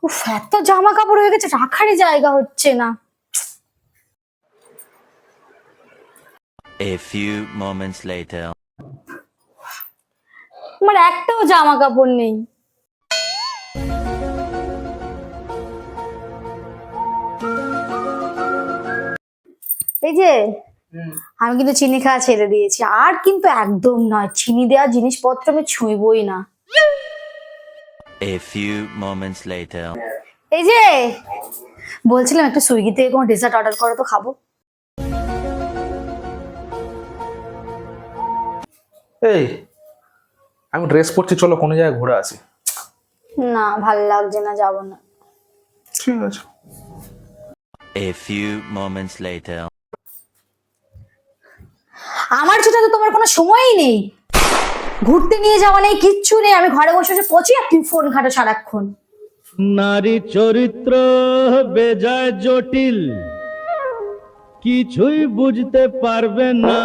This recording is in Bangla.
উফ, এত জামা কাপড় হয়ে গেছে, রাখারই জায়গা হচ্ছে না। A few moments later. আমার একটাও জামা কাপড় নেই। এই যে আমি কিন্তু চিনি খাওয়া ছেড়ে দিয়েছি, আর কিন্তু একদম নয়, চিনি দেওয়া জিনিসপত্র আমি ছুঁইবই না। A few moments later. এই যে বলছিলাম একটু সুইগি থেকে কোনো ডেজার্ট অর্ডার করো তো, খাবো। এই আমি ড্রেস পরছি, চলো কোনো জায়গায় ঘুরে আসি। না, ভাল লাগছে না, যাবো না। ঠিক আছে। A few moments later. আমার জন্য তো তোমার কোনো সময়ই নেই, ঘুরতে নিয়ে যাওয়া নেই, কিচ্ছু নেই। আমি ঘরে বসে বসে পচি আর তুমি ফোন ঘাটো সারাক্ষণ। নারী চরিত্র বেজায় জটিল, কিছুই বুঝতে পারবে না।